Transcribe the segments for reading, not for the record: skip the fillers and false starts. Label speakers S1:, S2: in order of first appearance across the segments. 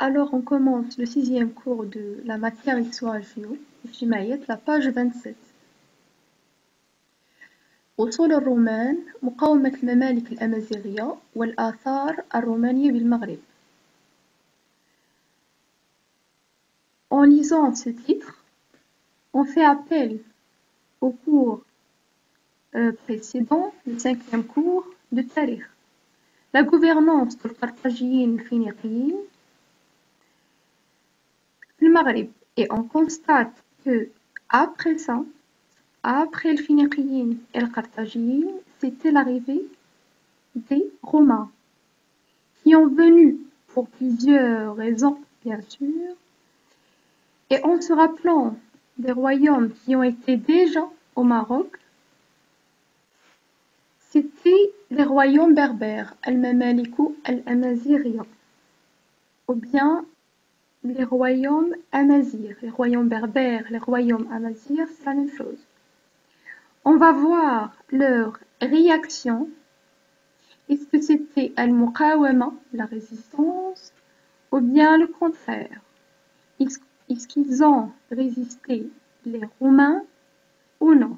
S1: Alors on commence le 6e cours de la matière histoire géo. في معايا la page 27. وصول الرومان مقاومة الممالك الأمازيغية والآثار الرومانية بالمغرب. En lisant ce titre, on fait appel au cours précédent, le 5e cours de Tarikh. La gouvernance des Carthaginiens phéniciens du Maghreb. Et on constate que après ça, après le Phéniciens et le Carthaginiens, c'était l'arrivée des Romains qui ont venu pour plusieurs raisons, bien sûr, et en se rappelant des royaumes qui ont été déjà au Maroc, c'était les royaumes berbères, Al-Mamaliku Al-Amazighiya, ou bien les royaumes amazirs, les royaumes berbères, les royaumes amazirs, c'est la même chose. On va voir leur réaction. Est-ce que c'était al-muqawama, la résistance, ou bien le contraire? Est-ce qu'ils ont résisté les Romains ou non?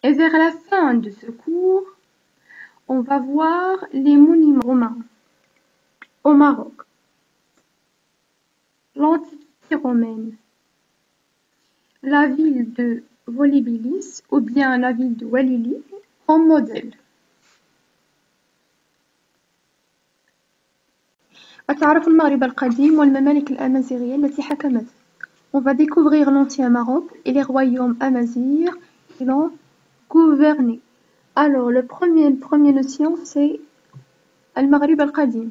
S1: Et vers la fin de ce cours, on va voir les monuments romains au Maroc. L'Antiquité romaine, la ville de Volubilis ou bien la ville de Walili en modèle. أتعرف المغرب القديم والممالك الأمازيغية التي حكمته. On va découvrir l'ancien Maroc et les royaumes amazirs qui l'ont gouverné. Alors, la première notion, c'est Al-Maghrib al-Qadim.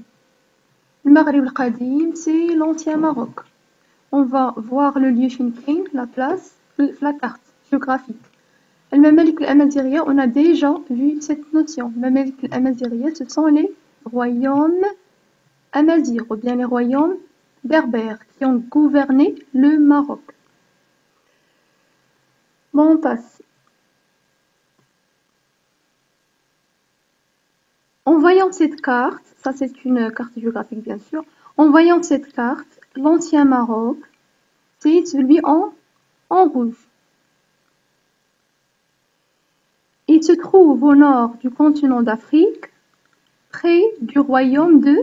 S1: Le Maghrib al-Qadim, c'est l'ancien Maroc. On va voir le lieu Finkin, la place, la carte géographique. Al-Mamalik al-Amazighiya, on a déjà vu cette notion. Al-Mamalik al-Amazighiya, ce sont les royaumes amazirs, ou bien les royaumes berbères qui ont gouverné le Maroc. Bon, on passe. En voyant cette carte, ça c'est une carte géographique bien sûr, en voyant cette carte, l'ancien Maroc, c'est celui en rouge. Il se trouve au nord du continent d'Afrique, près du royaume de...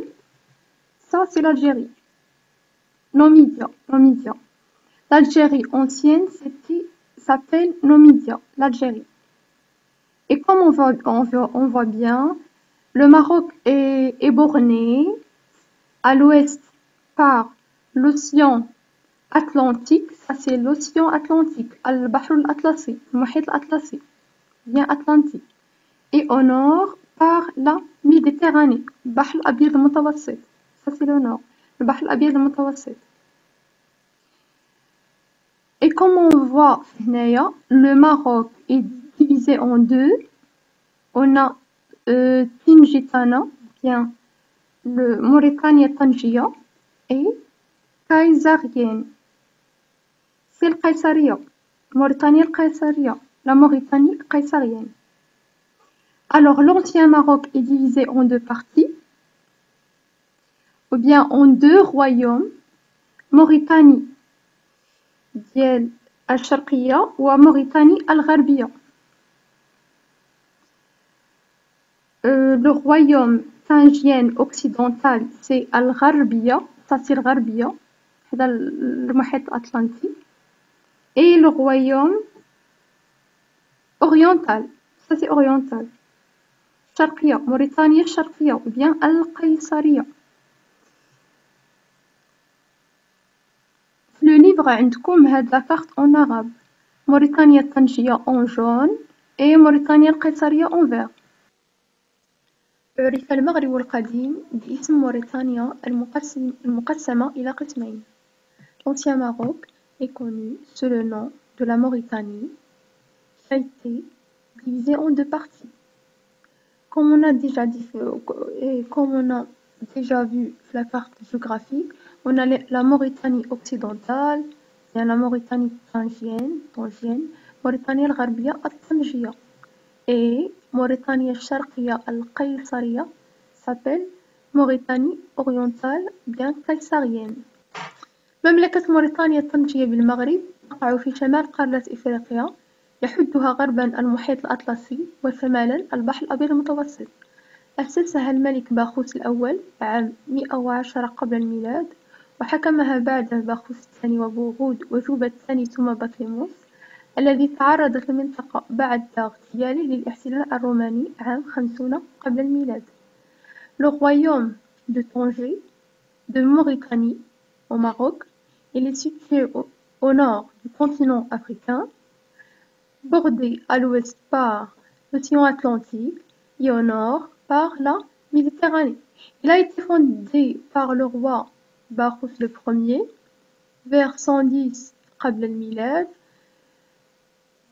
S1: Ça, c'est l'Algérie. Nomidia. L'Algérie ancienne s'appelle Nomidia, l'Algérie. Et comme on voit bien, le Maroc est borné à l'ouest par l'océan Atlantique. Ça, c'est l'océan Atlantique, Al-Bahr al-Atlasi, le Mohit al-Atlasi, bien Atlantique. Et au nord par la Méditerranée, Bahr al-Abyad al-Mutawassit. Ça, c'est le nord, le Bahr al-Abyad al-Mutawassit. Et comme on voit, le Maroc est divisé en deux. On a Tingitana, bien le Mauritanie Tangier et Kaysarienne. C'est le Kaysaria, Mauritanie Kaysaria, la Mauritanie Kaysarienne. Alors l'ancien Maroc est divisé en deux parties, ou bien en deux royaumes, Mauritanie ديال الشرقية وموريتاني الغربية. Le royaume tangien occidental, c'est Al-Gharbia, ça c'est الغربية, هذا المحيط الأطلنطي. Et le royaume oriental, ça c'est oriental, الشرقية, Mauritanie الشرقية, ou bien القيصرية. Le livre عندكم هاد la carte en arabe. Mauritanie الطنجية en jaune et Mauritanie القيصرية en vert. عرف المغرب القديم باسم موريتانيا المقسمة إلى قسمين. L'ancien Maroc est connu sous le nom de la Mauritanie qui a été divisé en deux parties. Comme on a déjà dit, et comme on a déjà vu la carte géographique, on a la Mauritanie occidentale, la Mauritanie tangienne, Mauritanie الغربية الطنجية. Et Mauritanie الشرقية القيصرية s'appelle موريتاني أورينتال bien قيصريين. مملكة موريتانيا التنجية بالمغرب تقع في شمال قارة إفريقيا، يحدها غربًا المحيط الأطلسي وشمالًا البحر الأبيض المتوسط. أسسها الملك باخوس الأول عام 110 قبل الميلاد، وحكمها بعده باخوس الثاني وبوغود وجوبة الثاني ثم بطليموس، الذي تعرضت المنطقة بعد اغتياله للاحتلال الروماني عام 50 قبل الميلاد. Le royaume de Tanger de Mauritanie au Maroc, il est situé au nord du continent africain, bordé à l'ouest par l'océan Atlantique et au nord par la Méditerranée. Il a été fondé par le roi Barous Ier vers 110 قبل الميلاد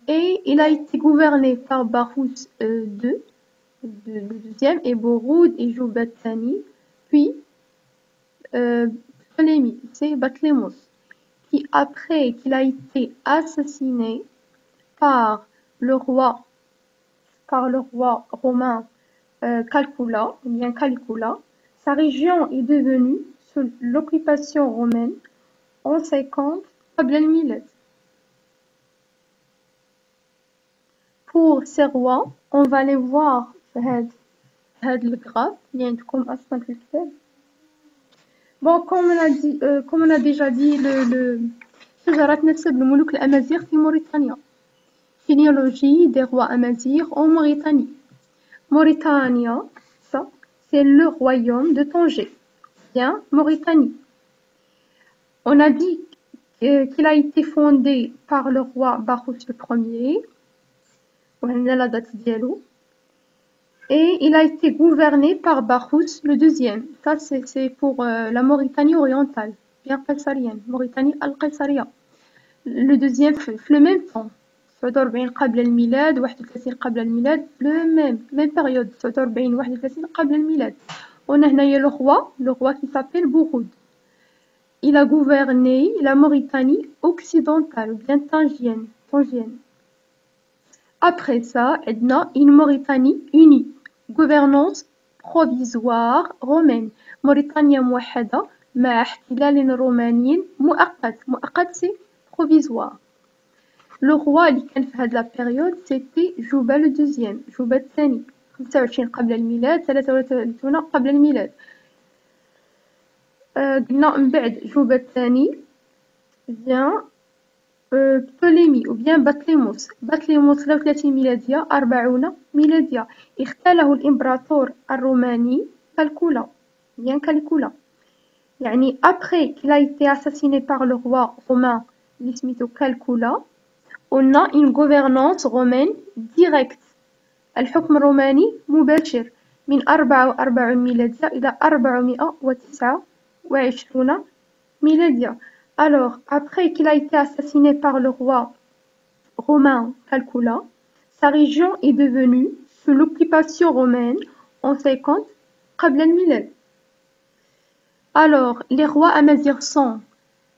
S1: et il a été gouverné par Barous II, le deuxième, et Boroud et Joubat Thani, puis Ptolémée, c'est Batlémos, qui après qu'il a été assassiné par le roi romain Calcula, ou bien Calicula, sa région est devenue sous l'occupation romaine en 50 قبل الميلاد. Pour ces rois, on va les voir في هذا الجراف اللي عندكم أصلا في الكتاب. Bon, comme on a déjà dit, شجرة نسب الملوك الأمازيغ في موريتانيا. Généalogie des rois amazirs en Mauritanie. Mauritania, ça, c'est le royaume de Tanger, bien Mauritanie. On a dit qu'il a été fondé par le roi Barous Ier, la date dialogue, et il a été gouverné par Barous le deuxième. Ça, c'est pour la Mauritanie orientale, bien qaysarienne, Mauritanie al-Qaysaria. Le deuxième, le même temps. 49 قبل الميلاد 31 قبل الميلاد même période 49 31 قبل الميلاد. On a هنايا le roi qui s'appelle Bouroud. Il a gouverné la Mauritanie occidentale, bien tangienne. Après ça, عندنا une Mauritanie unie, gouvernance provisoire romaine. Mauritania موحدة مع احتلال روماني مؤقت c'est provisoire. Le roi اللي كان في هاد لا بيريود سيتي جوبا لو دوزيام، جوبا الثاني 25 قبل الميلاد 33 قبل الميلاد. قلنا من بعد جوبا الثاني فيان بتوليمي و بيان بطليموس 33 ميلادية 40 ميلادية. اغتاله الإمبراطور الروماني كالكولا بيان كاليكولا. يعني après qu'il a été assassiné par le roi romain اللي سميتو كالكولا on a une gouvernance romaine directe. الحكم الروماني مباشر من 44 ميلادية إلى 429 ميلادية. Alors, après qu'il a été assassiné par le roi romain Calcula, sa région est devenue sous l'occupation romaine en 50 قبل الميلاد. Alors, les rois amazirs sont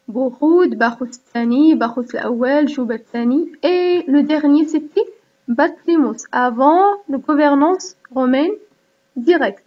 S1: Bouroud, Barous الثاني, Barous الأول, Jouba الثاني, et le dernier c'était Batlémos, avant la gouvernance romaine directe.